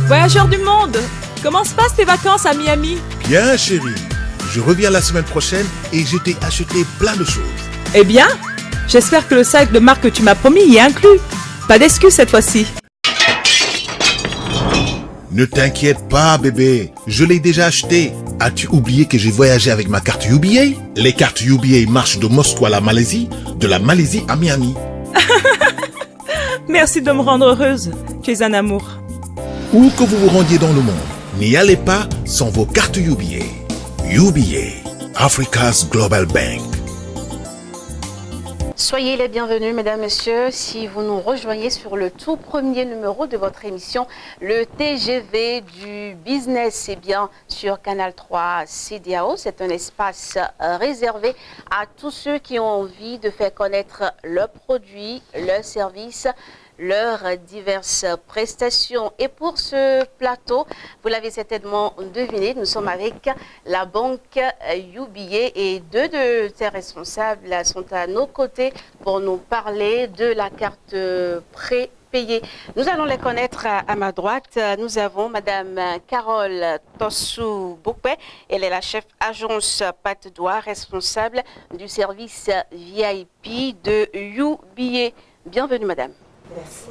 Voyageur du monde, comment se passent tes vacances à Miami? Bien chérie, je reviens la semaine prochaine et je t'ai acheté plein de choses. Eh bien, j'espère que le sac de marque que tu m'as promis y est inclus. Pas d'excuses cette fois-ci. Ne t'inquiète pas bébé, je l'ai déjà acheté. As-tu oublié que j'ai voyagé avec ma carte UBA? Les cartes UBA marchent de Moscou à la Malaisie, de la Malaisie à Miami. Merci de me rendre heureuse. Tu es un amour. Où que vous vous rendiez dans le monde, n'y allez pas sans vos cartes UBA. UBA, Africa's Global Bank. Soyez les bienvenus, mesdames, messieurs, si vous nous rejoignez sur le tout premier numéro de votre émission, le TGV du business, et bien sur Canal 3 CEDEAO. C'est un espace réservé à tous ceux qui ont envie de faire connaître leurs produits, leurs services, leurs diverses prestations. Et pour ce plateau, vous l'avez certainement deviné, nous sommes avec la banque UBA et deux de ses responsables sont à nos côtés pour nous parler de la carte prépayée. Nous allons les connaître à ma droite. Nous avons Madame Carole Tossou-Boukwe. Elle est la chef agence Patte d'Oie, responsable du service VIP de UBA. Bienvenue, Madame. Merci.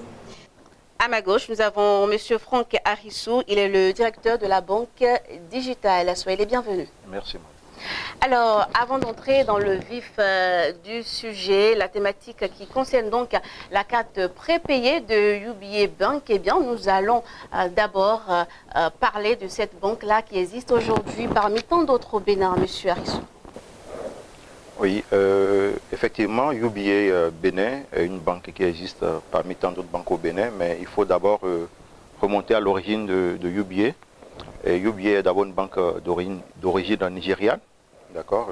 À ma gauche, nous avons Monsieur Franck Harissou. Il est le directeur de la banque digitale. Soyez les bienvenus. Merci. Alors, avant d'entrer dans le vif du sujet, la thématique qui concerne donc la carte prépayée de UBA Bank, eh bien, nous allons d'abord parler de cette banque-là qui existe aujourd'hui parmi tant d'autres au Bénin, Monsieur Harissou. Oui, effectivement, UBA Bénin est une banque qui existe parmi tant d'autres banques au Bénin, mais il faut d'abord remonter à l'origine de UBA. UBA est d'abord une banque d'origine nigériane, d'accord.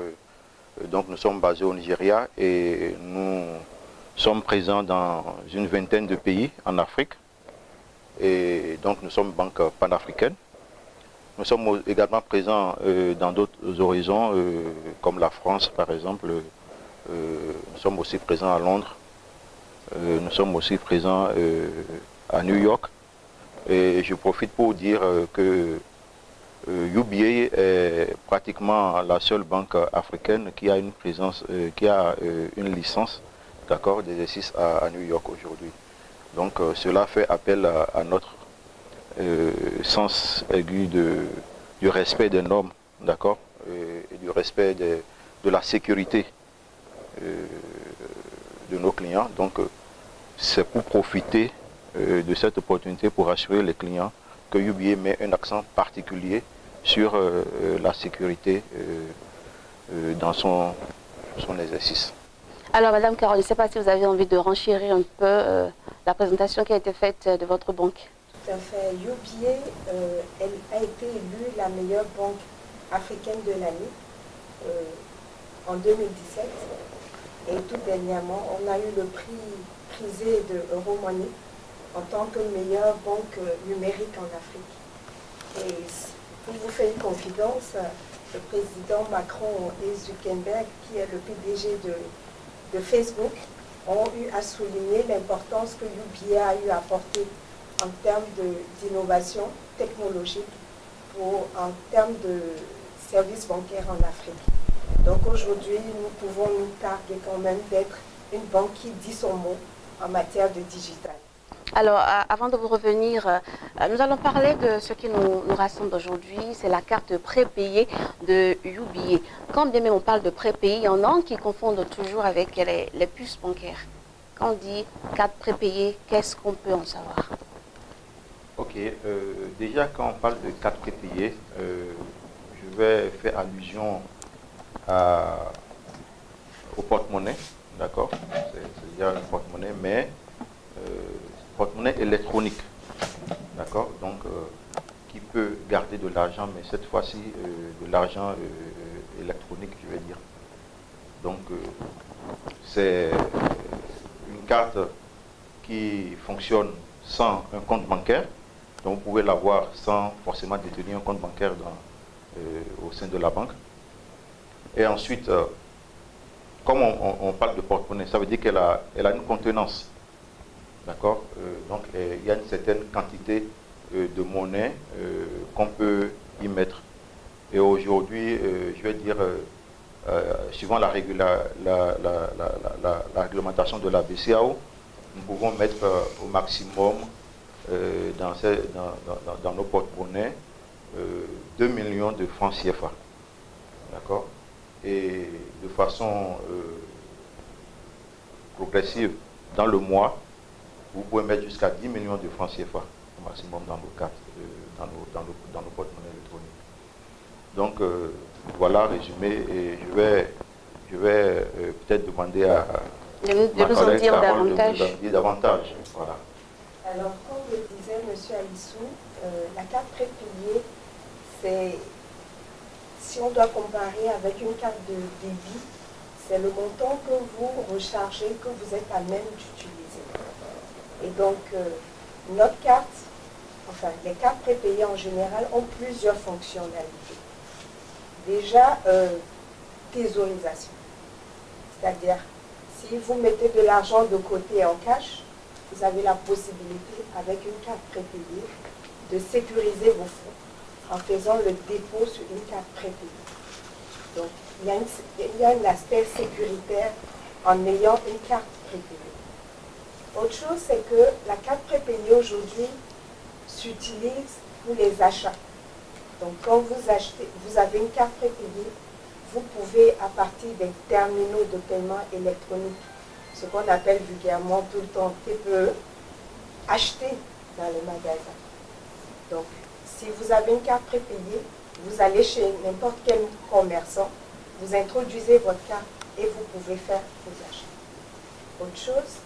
Donc nous sommes basés au Nigeria et nous sommes présents dans une vingtaine de pays en Afrique. Et donc nous sommes banque panafricaine. Nous sommes également présents dans d'autres horizons, comme la France par exemple. Nous sommes aussi présents à Londres. Nous sommes aussi présents à New York. Et je profite pour dire que UBA est pratiquement la seule banque africaine qui a une présence, qui a une licence, d'accord, d'exercice à New York aujourd'hui. Donc cela fait appel à notre sens aigu du respect des normes, d'accord, et du respect de la sécurité de nos clients. Donc c'est pour profiter de cette opportunité pour assurer les clients que UBA met un accent particulier sur la sécurité dans son exercice. Alors, Madame Carole, je ne sais pas si vous avez envie de renchérir un peu la présentation qui a été faite de votre banque. Tout à fait. UBA, elle a été élue la meilleure banque africaine de l'année en 2017. Et tout dernièrement, on a eu le prix prisé de Euromoney en tant que meilleure banque numérique en Afrique. Et pour vous faire une confidence, le président Macron et Zuckerberg, qui est le PDG de Facebook, ont eu à souligner l'importance que UBA a eu à apporter en termes d'innovation technologique en termes de services bancaires en Afrique. Donc aujourd'hui, nous pouvons nous targuer quand même d'être une banque qui dit son mot en matière de digital. Alors, avant de vous revenir, nous allons parler de ce qui nous rassemble aujourd'hui, c'est la carte prépayée de UBA. Quand bien même on parle de prépayée, il y en a qui confondent toujours avec les puces bancaires. Quand on dit carte prépayée, qu'est-ce qu'on peut en savoir? Ok, déjà quand on parle de carte prépayée, je vais faire allusion au porte-monnaie, d'accord? C'est déjà un porte-monnaie, mais porte-monnaie électronique, d'accord? Donc, qui peut garder de l'argent, mais cette fois-ci, de l'argent électronique, je vais dire. Donc, c'est une carte qui fonctionne sans un compte bancaire. Donc, vous pouvez l'avoir sans forcément détenir un compte bancaire au sein de la banque. Et ensuite, comme on parle de porte-monnaie, ça veut dire qu'elle a une contenance. D'accord. Donc, il y a une certaine quantité de monnaie qu'on peut y mettre. Et aujourd'hui, je vais dire, suivant la réglementation de la BCAO, nous pouvons mettre au maximum dans nos porte-monnaies 2 millions de francs CFA. D'accord? Et de façon progressive, dans le mois, vous pouvez mettre jusqu'à 10 millions de francs CFA au maximum dans nos cartes, dans nos porte-monnaies électroniques. Donc voilà, résumé, et je vais peut-être demander à de nous en dire davantage. De nous en dire davantage. Voilà. Alors, comme le disait M. Alissou, la carte prépayée, c'est, si on doit comparer avec une carte de débit, c'est le montant que vous rechargez, que vous êtes à même d'utiliser. Et donc, notre carte, enfin, les cartes prépayées en général ont plusieurs fonctionnalités. Déjà, thésaurisation. C'est-à-dire, si vous mettez de l'argent de côté en cash, vous avez la possibilité, avec une carte prépayée, de sécuriser vos fonds en faisant le dépôt sur une carte prépayée. Donc, il y a un aspect sécuritaire en ayant une carte prépayée. Autre chose, c'est que la carte prépayée aujourd'hui s'utilise pour les achats. Donc, quand vous achetez, vous avez une carte prépayée, vous pouvez, à partir des terminaux de paiement électronique, ce qu'on appelle vulgairement tout le temps TPE, acheter dans les magasins. Donc, si vous avez une carte prépayée, vous allez chez n'importe quel commerçant, vous introduisez votre carte et vous pouvez faire vos achats. Autre chose,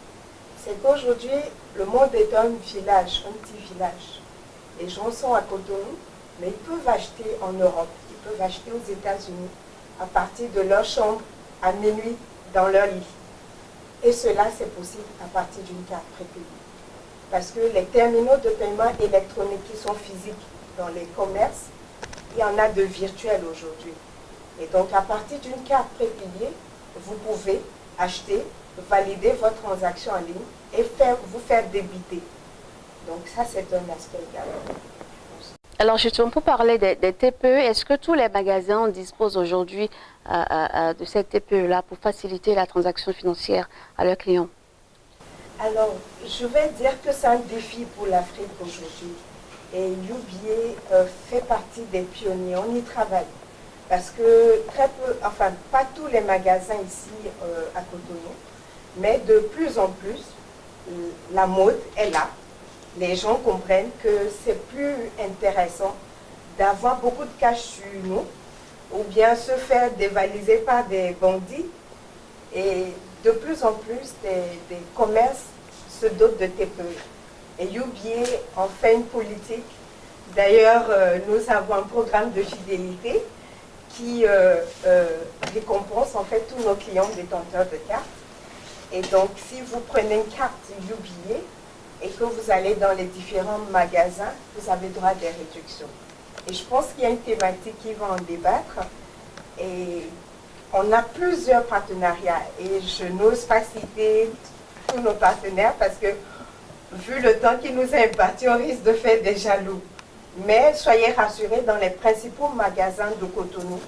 c'est qu'aujourd'hui, le monde est un village, un petit village. Les gens sont à Cotonou, mais ils peuvent acheter en Europe, ils peuvent acheter aux États-Unis à partir de leur chambre à minuit dans leur lit. Et cela, c'est possible à partir d'une carte prépayée. Parce que les terminaux de paiement électroniques qui sont physiques dans les commerces, il y en a de virtuels aujourd'hui. Et donc, à partir d'une carte prépayée, vous pouvez acheter, valider votre transaction en ligne et vous faire débiter. Donc, ça, c'est un aspect également. Alors justement, pour parler des TPE, est-ce que tous les magasins disposent aujourd'hui de cette TPE-là pour faciliter la transaction financière à leurs clients? Alors, je vais dire que c'est un défi pour l'Afrique aujourd'hui. Et UBA fait partie des pionniers, on y travaille. Parce que très peu, enfin pas tous les magasins ici à Cotonou, mais de plus en plus, la mode est là. Les gens comprennent que c'est plus intéressant d'avoir beaucoup de cash sur nous ou bien se faire dévaliser par des bandits. Et de plus en plus, des commerces se dotent de TPE. Et UBA en fait une politique. D'ailleurs, nous avons un programme de fidélité qui récompense en fait tous nos clients détenteurs de cartes. Et donc, si vous prenez une carte UBA, et que vous allez dans les différents magasins, vous avez droit à des réductions. Et je pense qu'il y a une thématique qui va en débattre. Et on a plusieurs partenariats. Et je n'ose pas citer tous nos partenaires parce que, vu le temps qui nous est imparti, on risque de faire des jaloux. Mais soyez rassurés, dans les principaux magasins de Cotonou,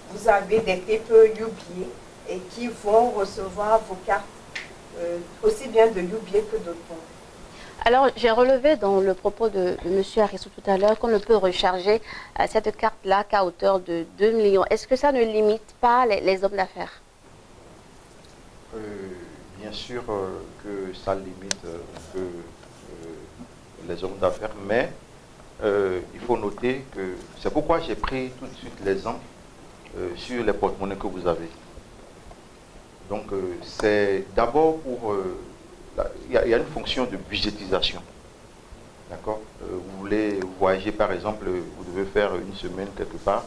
vous avez des TPE UBA et qui vont recevoir vos cartes aussi bien de UBA que d'autres banques. Alors, j'ai relevé dans le propos de M. Arissou tout à l'heure qu'on ne peut recharger cette carte-là qu'à hauteur de 2 millions. Est-ce que ça ne limite pas les hommes d'affaires? Bien sûr que ça limite un peu les hommes d'affaires, mais il faut noter que c'est pourquoi j'ai pris tout de suite l'exemple sur les porte-monnaies que vous avez. Donc, c'est d'abord pour... il y a une fonction de budgétisation. D'accord? Vous voulez voyager, par exemple, vous devez faire une semaine quelque part,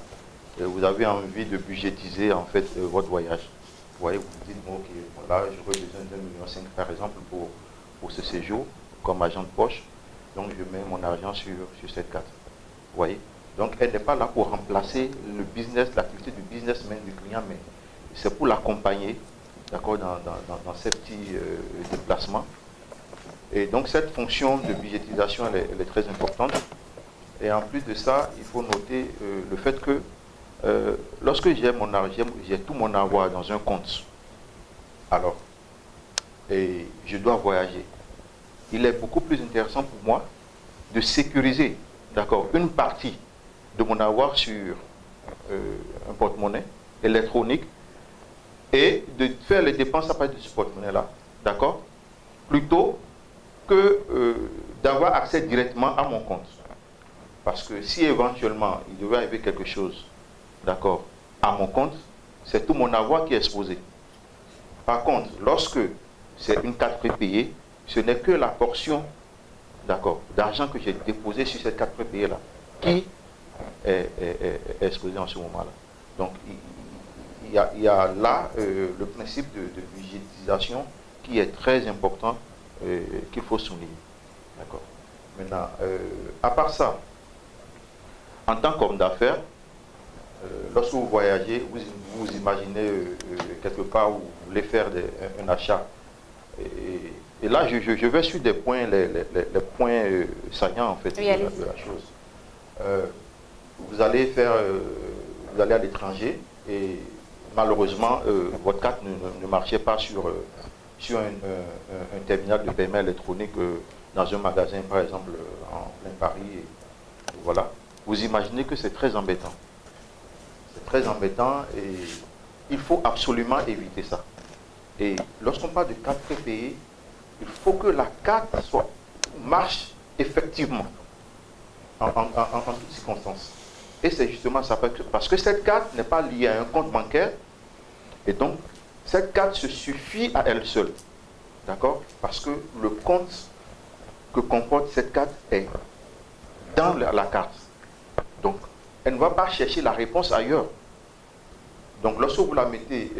vous avez envie de budgétiser en fait votre voyage. Vous voyez, vous vous dites, bon, ok, voilà, j'aurais besoin de 1,5 million par exemple pour ce séjour, comme agent de poche. Donc, je mets mon argent sur cette carte. Vous voyez? Donc, elle n'est pas là pour remplacer le business, l'activité du businessman du client, mais c'est pour l'accompagner, d'accord, dans ces petits déplacements. Et donc, cette fonction de budgétisation, elle est très importante. Et en plus de ça, il faut noter le fait que lorsque j'ai tout mon avoir dans un compte, alors, et je dois voyager, il est beaucoup plus intéressant pour moi de sécuriser, d'accord, une partie de mon avoir sur un porte-monnaie électronique et de faire les dépenses à partir de ce porte-monnaie-là, d'accord, plutôt que d'avoir accès directement à mon compte. Parce que si éventuellement il devait arriver quelque chose, d'accord, à mon compte, c'est tout mon avoir qui est exposé. Par contre, lorsque c'est une carte prépayée, ce n'est que la portion, d'accord, d'argent que j'ai déposé sur cette carte prépayée-là qui est exposée en ce moment-là. Donc, il y a là le principe de budgétisation qui est très important, qu'il faut souligner. D'accord. Maintenant, à part ça, en tant qu'homme d'affaires, lorsque vous voyagez, vous imaginez quelque part où vous voulez faire un achat. Et là, je vais sur des points, les points saillants en fait, oui, de la chose. Vous allez à l'étranger et malheureusement, votre carte ne marchait pas sur un terminal de paiement électronique dans un magasin, par exemple, en plein Paris. Et voilà. Vous imaginez que c'est très embêtant. C'est très embêtant et il faut absolument éviter ça. Et lorsqu'on parle de carte prépayée, il faut que la carte marche effectivement en toutes circonstances. Et c'est justement ça, parce que cette carte n'est pas liée à un compte bancaire, et donc cette carte se suffit à elle seule. D'accord? Parce que le compte que comporte cette carte est dans la carte. Donc, elle ne va pas chercher la réponse ailleurs. Donc, lorsque vous la mettez,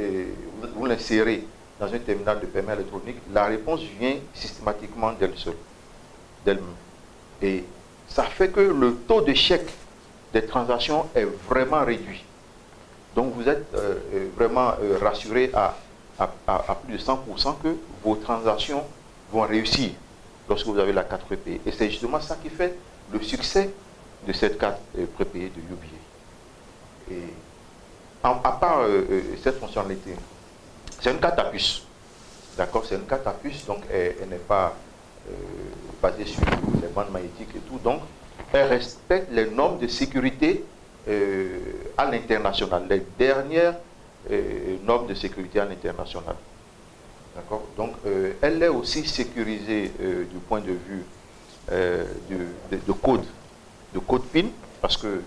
vous l'insérez dans un terminal de paiement électronique, la réponse vient systématiquement d'elle seule, d'elle-même. Et ça fait que le taux d'échec des transactions est vraiment réduit. Donc, vous êtes vraiment rassuré à plus de 100% que vos transactions vont réussir lorsque vous avez la carte prépayée. Et c'est justement ça qui fait le succès de cette carte prépayée de UBA. Et à part cette fonctionnalité, c'est une carte à puce. D'accord? C'est une carte à puce, donc elle n'est pas basée sur les bandes magnétiques et tout. Donc, elle respecte les normes de sécurité à l'international, les dernières normes de sécurité à l'international. D'accord? Donc, elle est aussi sécurisée du point de vue de code PIN, parce que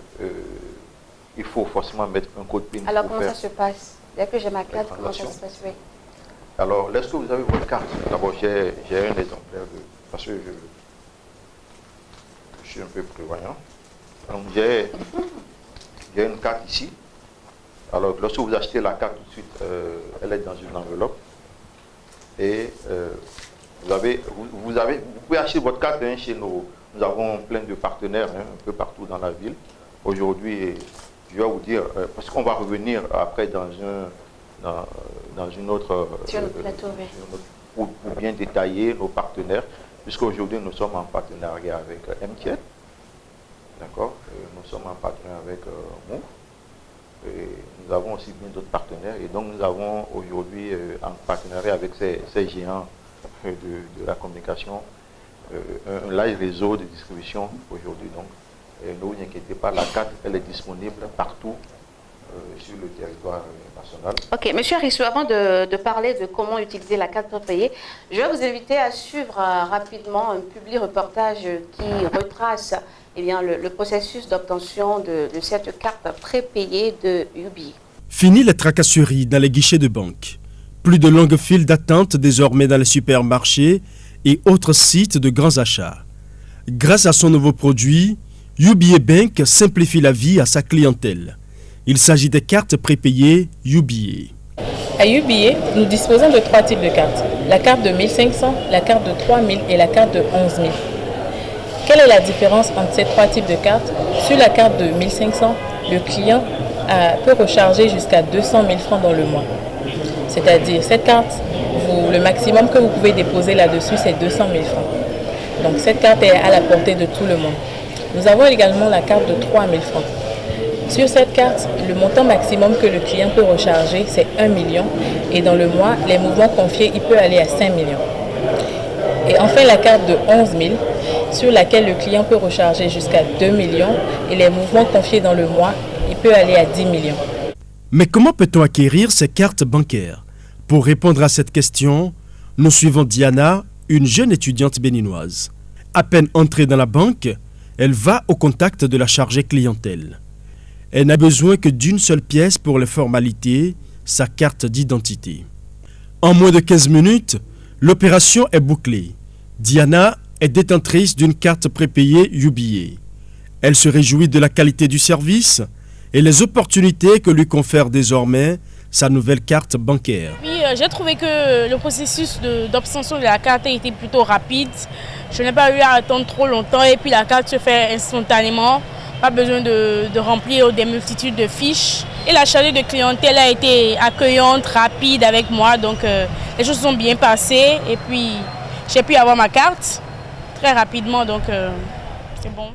il faut forcément mettre un code PIN. Alors, comment ça se passe? Dès que j'ai ma carte, comment ça se passe? Oui. Alors, lorsque vous avez votre carte, d'abord, j'ai un exemplaire parce que je suis un peu prévoyant. Donc, j'ai une carte ici. Alors, lorsque vous achetez la carte tout de suite, elle est dans une enveloppe. Et vous pouvez acheter votre carte chez nous. Nous avons plein de partenaires un peu partout dans la ville. Aujourd'hui, je vais vous dire, parce qu'on va revenir après dans une autre... Sur le plateau, oui. Pour bien détailler nos partenaires, puisqu'aujourd'hui nous sommes en partenariat avec MTN. D'accord? Nous sommes en partenariat avec Move. Et nous avons aussi bien d'autres partenaires. Et donc nous avons aujourd'hui en partenariat avec ces géants de la communication un large réseau de distribution aujourd'hui. Donc ne vous inquiétez pas, la carte elle est disponible partout sur le territoire national. Ok, Monsieur Arissou, avant de parler de comment utiliser la carte prépayée, je vais vous inviter à suivre rapidement un publi-reportage qui retrace le processus d'obtention de cette carte prépayée de UBI. Fini les tracasseries dans les guichets de banque. Plus de longues files d'attente désormais dans les supermarchés et autres sites de grands achats. Grâce à son nouveau produit, UBA Bank simplifie la vie à sa clientèle. Il s'agit des cartes prépayées UBA. À UBA, nous disposons de 3 types de cartes. La carte de 1500, la carte de 3000 et la carte de 11 000. Quelle est la différence entre ces 3 types de cartes? Sur la carte de 1500, le client peut recharger jusqu'à 200 000 francs dans le mois. C'est-à-dire, cette carte, le maximum que vous pouvez déposer là-dessus, c'est 200 000 francs. Donc, cette carte est à la portée de tout le monde. Nous avons également la carte de 3 000 francs. Sur cette carte, le montant maximum que le client peut recharger, c'est 1 million. Et dans le mois, les mouvements confiés, il peut aller à 5 millions. Et enfin, la carte de 11 000, sur laquelle le client peut recharger jusqu'à 2 millions. Et les mouvements confiés dans le mois, il peut aller à 10 millions. Mais comment peut-on acquérir ces cartes bancaires? Pour répondre à cette question, nous suivons Diana, une jeune étudiante béninoise. À peine entrée dans la banque, elle va au contact de la chargée clientèle. Elle n'a besoin que d'une seule pièce pour les formalités, sa carte d'identité. En moins de 15 minutes, l'opération est bouclée. Diana est détentrice d'une carte prépayée UBA. Elle se réjouit de la qualité du service et les opportunités que lui confère désormais sa nouvelle carte bancaire. Oui, j'ai trouvé que le processus d'obtention de la carte a été plutôt rapide. Je n'ai pas eu à attendre trop longtemps et puis la carte se fait instantanément. Pas besoin de remplir des multitudes de fiches. Et la chargée de clientèle a été accueillante, rapide avec moi. Donc les choses sont bien passées et puis j'ai pu avoir ma carte très rapidement. Donc c'est bon.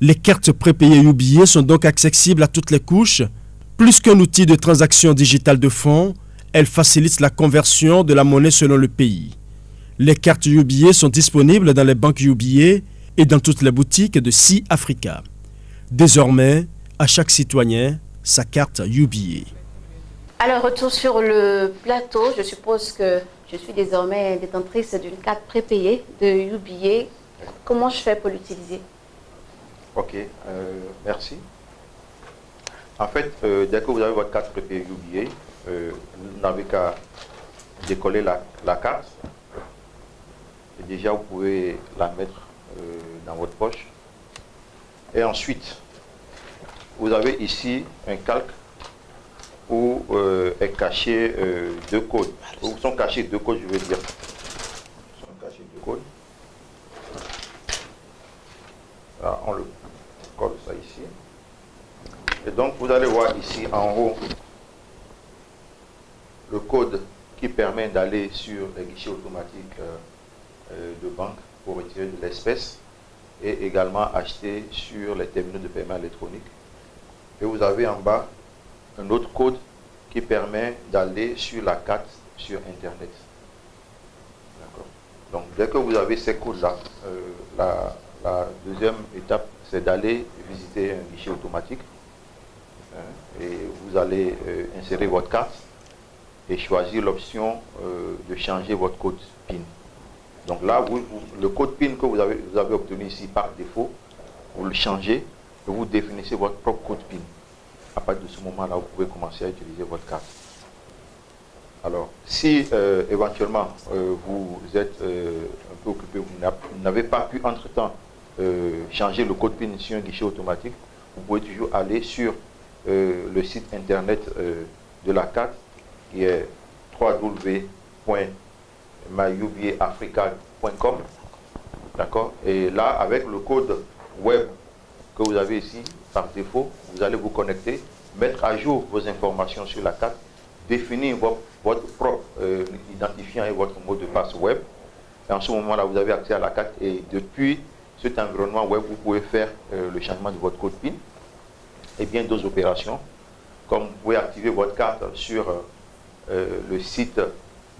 Les cartes prépayées UBA sont donc accessibles à toutes les couches. Plus qu'un outil de transaction digitale de fonds, elles facilitent la conversion de la monnaie selon le pays. Les cartes UBA sont disponibles dans les banques UBA et dans toutes les boutiques de Sea Africa. Désormais, à chaque citoyen, sa carte UBA. Alors, retour sur le plateau. Je suppose que je suis désormais détentrice d'une carte prépayée de UBA. Comment je fais pour l'utiliser? Ok, merci. En fait, dès que vous avez votre carte prépayée UBA, vous n'avez qu'à décoller la carte. Et déjà, vous pouvez la mettre dans votre poche. Et ensuite, vous avez ici un calque où est caché deux codes. Où sont cachés deux codes, je veux dire. Où sont cachés deux codes. Là, on le colle ça ici. Et donc, vous allez voir ici en haut le code qui permet d'aller sur les guichets automatiques de banque pour retirer de l'espèce et également acheter sur les terminaux de paiement électronique. Et vous avez en bas un autre code qui permet d'aller sur la carte sur Internet. D'accord. Donc, dès que vous avez ces codes-là, la deuxième étape, c'est d'aller visiter un guichet automatique. Et vous allez insérer votre carte et choisir l'option de changer votre code PIN. Donc là, le code PIN que vous avez obtenu ici par défaut, vous le changez et vous définissez votre propre code PIN. À partir de ce moment-là, vous pouvez commencer à utiliser votre carte. Alors, si éventuellement vous êtes un peu occupé, vous n'avez pas pu entre-temps changer le code PIN sur un guichet automatique, vous pouvez toujours aller sur le site internet de la carte qui est www.myubaafrica.com. D'accord. Et là, avec le code web que vous avez ici, par défaut, vous allez vous connecter, mettre à jour vos informations sur la carte, définir votre propre identifiant et votre mot de passe web. Et en ce moment-là, vous avez accès à la carte et depuis cet environnement web, vous pouvez faire le changement de votre code PIN et bien d'autres opérations, comme vous pouvez activer votre carte sur le site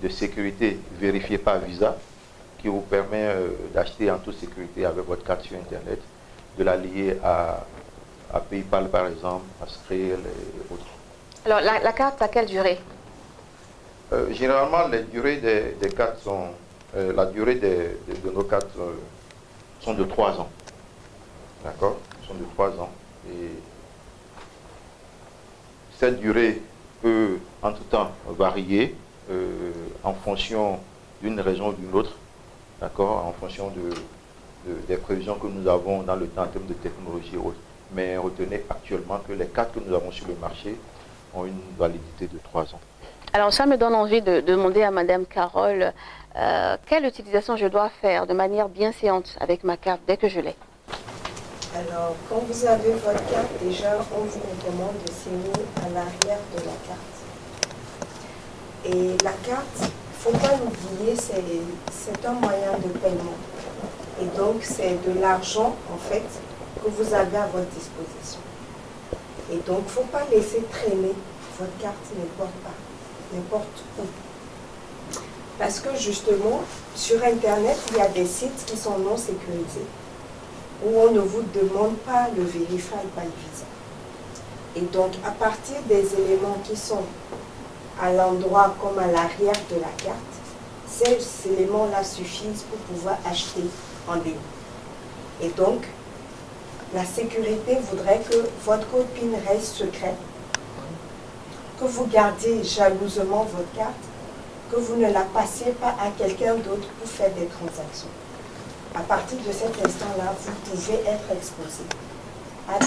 de sécurité vérifié par Visa, qui vous permet d'acheter en toute sécurité avec votre carte sur Internet, de la lier à PayPal par exemple, à Skrill et autres. Alors, la carte, à quelle durée? Généralement, les durées des cartes sont, la durée de nos cartes sont de 3 ans. D'accord? Sont de 3 ans. Et cette durée peut, entre-temps, varier en fonction d'une raison ou d'une autre, d'accord, en fonction des prévisions que nous avons dans le temps en termes de technologie et autres. Mais retenez actuellement que les cartes que nous avons sur le marché ont une validité de 3 ans. Alors ça me donne envie de demander à Madame Carole quelle utilisation je dois faire de manière bienséante avec ma carte dès que je l'ai. Alors, quand vous avez votre carte, déjà, on vous recommande de signer à l'arrière de la carte. Et la carte, il ne faut pas l'oublier, c'est un moyen de paiement. Et donc, c'est de l'argent, en fait, que vous avez à votre disposition. Et donc, il ne faut pas laisser traîner votre carte n'importe où. Parce que justement, sur Internet, il y a des sites qui sont non sécurisés, où on ne vous demande pas le Verified by Visa. Et donc, à partir des éléments qui sont à l'endroit comme à l'arrière de la carte, ces éléments-là suffisent pour pouvoir acheter en ligne. Et donc, la sécurité voudrait que votre code PIN reste secret, que vous gardiez jalousement votre carte, que vous ne la passiez pas à quelqu'un d'autre pour faire des transactions. À partir de cet instant-là, vous pouvez être exposé à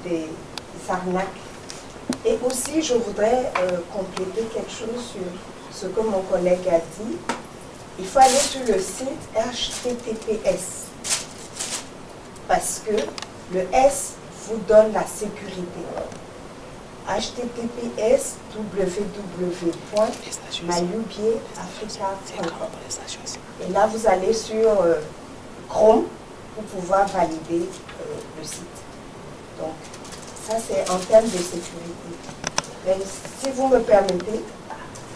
des arnaques. Et aussi, je voudrais compléter quelque chose sur ce que mon collègue a dit. Il faut aller sur le site HTTPS, parce que le S vous donne la sécurité. HTTPS www.mayubieafrica.com. Et là, vous allez sur Chrome pour pouvoir valider le site. Donc, ça, c'est en termes de sécurité. Mais si vous me permettez,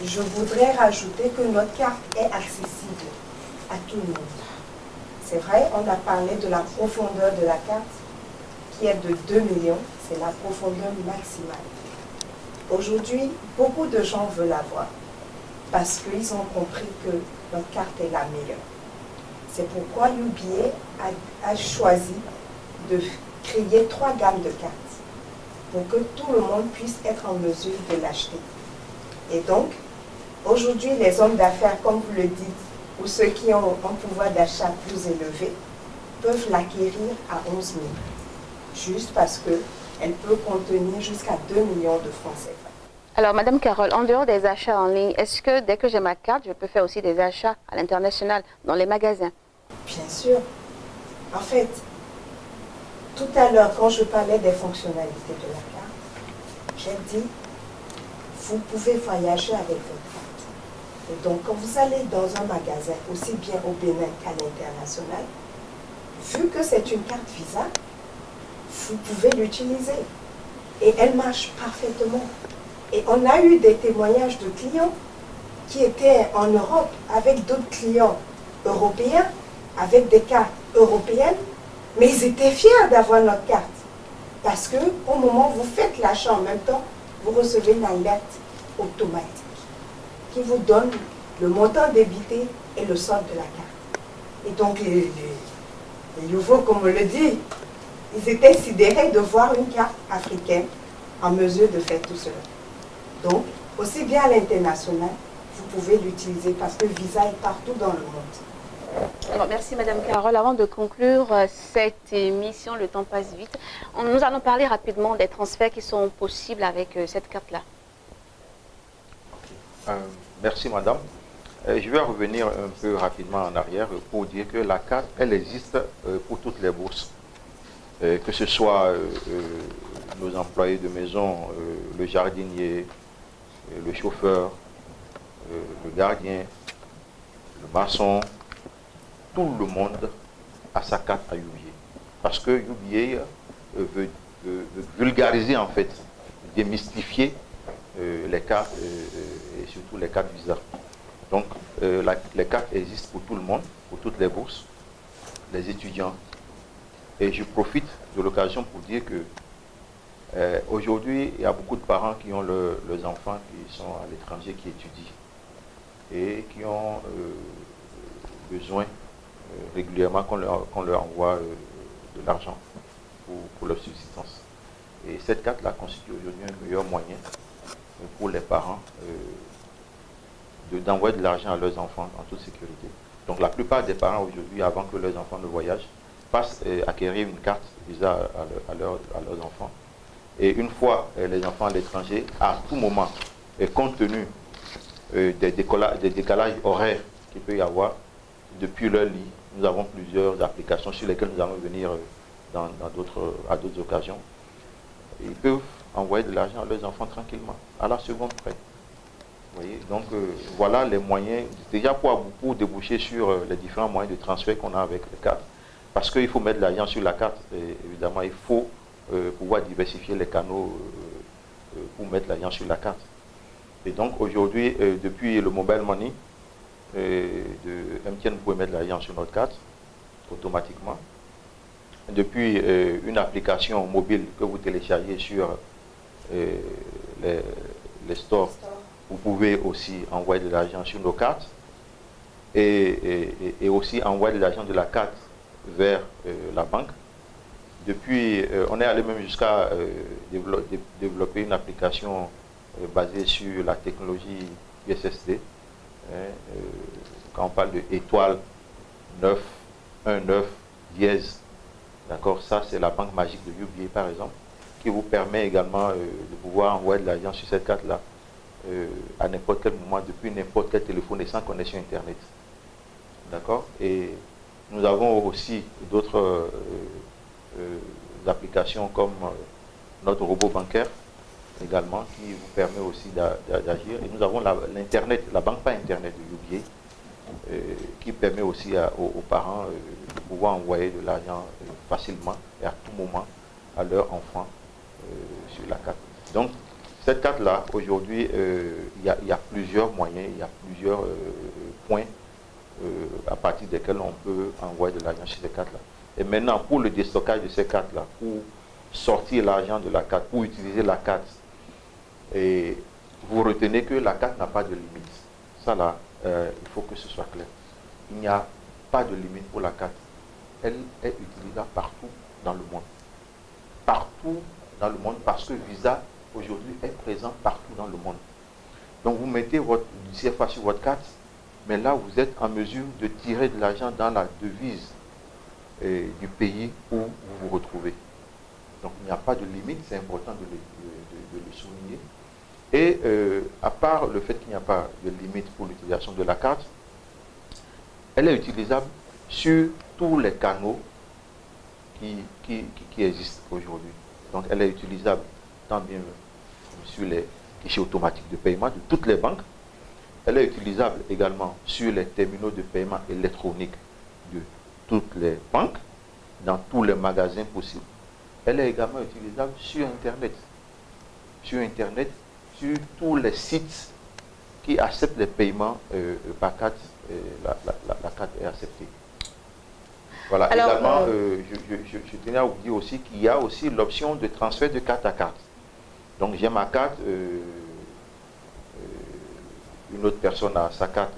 je voudrais rajouter que notre carte est accessible à tout le monde. C'est vrai, on a parlé de la profondeur de la carte, qui est de 2 millions, c'est la profondeur maximale. Aujourd'hui, beaucoup de gens veulent l'avoir parce qu'ils ont compris que notre carte est la meilleure. C'est pourquoi UBA a choisi de créer 3 gammes de cartes pour que tout le monde puisse être en mesure de l'acheter. Et donc, aujourd'hui, les hommes d'affaires, comme vous le dites, ou ceux qui ont un pouvoir d'achat plus élevé, peuvent l'acquérir à 11 000, juste parce qu'elle peut contenir jusqu'à 2 millions de francs CFA. Alors, Madame Carole, en dehors des achats en ligne, est-ce que dès que j'ai ma carte, je peux faire aussi des achats à l'international, dans les magasins? Bien sûr. En fait, tout à l'heure, quand je parlais des fonctionnalités de la carte, j'ai dit, vous pouvez voyager avec votre carte. Et donc, quand vous allez dans un magasin, aussi bien au Bénin qu'à l'international, vu que c'est une carte Visa, vous pouvez l'utiliser. Et elle marche parfaitement. Et on a eu des témoignages de clients qui étaient en Europe avec d'autres clients européens, avec des cartes européennes, mais ils étaient fiers d'avoir notre carte. Parce qu'au moment où vous faites l'achat en même temps, vous recevez une alerte automatique qui vous donne le montant débité et le solde de la carte. Et donc, les nouveaux, comme on le dit, ils étaient sidérés de voir une carte africaine en mesure de faire tout cela. Donc, aussi bien à l'international, vous pouvez l'utiliser parce que Visa est partout dans le monde. Alors, merci Madame Carole. Avant de conclure cette émission, le temps passe vite. Nous allons parler rapidement des transferts qui sont possibles avec cette carte-là. Merci Madame. Je vais revenir un peu rapidement en arrière pour dire que la carte, elle existe pour toutes les bourses. Que ce soit nos employés de maison, le jardinier, le chauffeur, le gardien, le maçon, tout le monde a sa carte à UBA. Parce que UBA veut vulgariser en fait, démystifier les cartes et surtout les cartes Visa. Donc les cartes existent pour tout le monde, pour toutes les bourses, les étudiants. Et je profite de l'occasion pour dire que aujourd'hui, il y a beaucoup de parents qui ont leurs enfants qui sont à l'étranger, qui étudient et qui ont besoin régulièrement qu'on leur envoie de l'argent pour leur subsistance. Et cette carte-là constitue aujourd'hui un meilleur moyen pour les parents d'envoyer de l'argent à leurs enfants en toute sécurité. Donc la plupart des parents aujourd'hui, avant que leurs enfants ne voyagent, passent acquérir une carte Visa à leurs enfants. Et une fois les enfants à l'étranger, à tout moment, et compte tenu des décalages horaires qu'il peut y avoir, depuis leur lit, nous avons plusieurs applications sur lesquelles nous allons venir à d'autres occasions. Ils peuvent envoyer de l'argent à leurs enfants tranquillement, à la seconde près. Vous voyez, donc voilà les moyens, déjà pour déboucher sur les différents moyens de transfert qu'on a avec les cartes. parce qu'il faut mettre l'argent sur la carte, et évidemment, il faut pouvoir diversifier les canaux pour mettre l'argent sur la carte. Et donc, aujourd'hui, depuis le mobile money de MTN, vous pouvez mettre l'argent sur notre carte automatiquement. Depuis une application mobile que vous téléchargez sur les stores, vous pouvez aussi envoyer de l'argent sur nos cartes et aussi envoyer de l'argent de la carte vers la banque. Depuis, on est allé même jusqu'à développer une application basée sur la technologie USSD. Quand on parle de étoile 9, 1, 9, dièse, d'accord, ça c'est la banque magique de UBA par exemple, qui vous permet également de pouvoir envoyer de l'argent sur cette carte-là à n'importe quel moment, depuis n'importe quel téléphone et sans connexion Internet. D'accord. Et nous avons aussi d'autres applications comme notre robot bancaire également, qui vous permet aussi d'agir. Et nous avons l'Internet, la banque par Internet de UBA, qui permet aussi aux parents de pouvoir envoyer de l'argent facilement et à tout moment à leur enfant sur la carte. Donc, cette carte-là, aujourd'hui, il y a plusieurs moyens, il y a plusieurs points à partir desquels on peut envoyer de l'argent sur ces cartes-là. Et maintenant, pour le déstockage de ces cartes-là, pour sortir l'argent de la carte, pour utiliser la carte, et vous retenez que la carte n'a pas de limite. Ça là, il faut que ce soit clair. Il n'y a pas de limite pour la carte. Elle est utilisable partout dans le monde. Partout dans le monde, parce que Visa, aujourd'hui, est présent partout dans le monde. Donc vous mettez votre CFA sur votre carte, mais là, vous êtes en mesure de tirer de l'argent dans la devise du pays où vous vous retrouvez. Donc il n'y a pas de limite, c'est important de le souligner. Et à part le fait qu'il n'y a pas de limite pour l'utilisation de la carte, elle est utilisable sur tous les canaux qui existent aujourd'hui. Donc elle est utilisable tant bien sur les guichets automatiques de paiement de toutes les banques. Elle est utilisable également sur les terminaux de paiement électroniques de toutes les banques, dans tous les magasins possibles. Elle est également utilisable sur Internet. Sur Internet, sur tous les sites qui acceptent les paiements par carte, la carte est acceptée. Voilà. Alors, également, je tenais à vous dire aussi qu'il y a aussi l'option de transfert de carte à carte. Donc j'ai ma carte, une autre personne a sa carte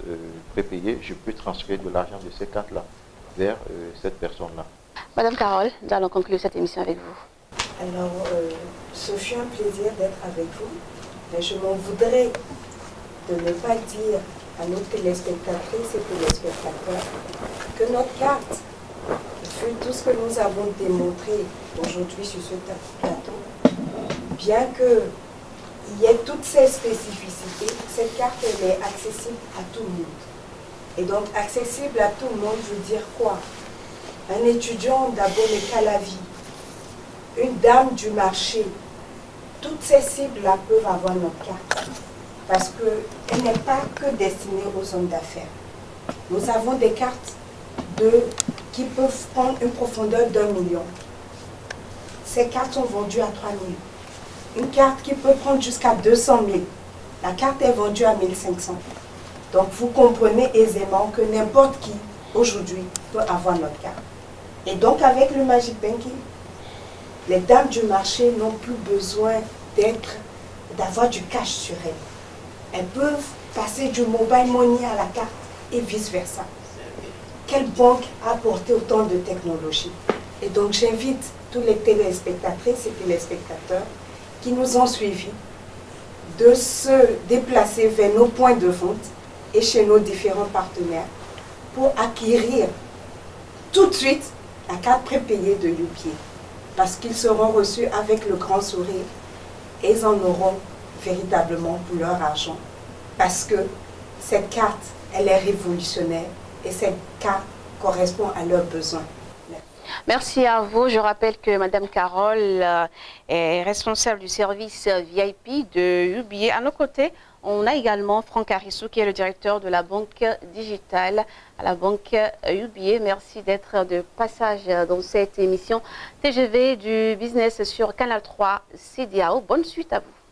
prépayée, je peux transférer de l'argent de ces cartes-là vers cette personne-là. Madame Carole, nous allons conclure cette émission avec vous. Alors, ce fut un plaisir d'être avec vous, mais je m'en voudrais de ne pas dire à nos téléspectatrices et téléspectateurs que notre carte, vu tout ce que nous avons démontré aujourd'hui sur ce plateau, bien qu'il y ait toutes ces spécificités, cette carte elle est accessible à tout le monde. Et donc accessible à tout le monde veut dire quoi? Un étudiant d'abord qu'à la vie, une dame du marché, toutes ces cibles-là peuvent avoir notre carte. Parce qu'elle n'est pas que destinée aux hommes d'affaires. Nous avons des cartes qui peuvent prendre une profondeur d'1 million. Ces cartes sont vendues à 3 000. Une carte qui peut prendre jusqu'à 200 000. La carte est vendue à 1 500. Donc vous comprenez aisément que n'importe qui, aujourd'hui, peut avoir notre carte. Et donc avec le Magic Banking, les dames du marché n'ont plus besoin d'avoir du cash sur elles. Elles peuvent passer du mobile money à la carte et vice-versa. Quelle banque a apporté autant de technologie? Et donc j'invite tous les téléspectatrices et téléspectateurs qui nous ont suivis de se déplacer vers nos points de vente et chez nos différents partenaires pour acquérir tout de suite la carte prépayée de UBA. Parce qu'ils seront reçus avec le grand sourire et ils en auront véritablement pour leur argent. Parce que cette carte, elle est révolutionnaire et cette carte correspond à leurs besoins. Merci à vous. Je rappelle que Madame Carole est responsable du service VIP de UBA. À nos côtés, on a également Franck Harissou qui est le directeur de la banque digitale à la banque UBA. Merci d'être de passage dans cette émission TGV du business sur Canal 3 CEDEAO. Bonne suite à vous.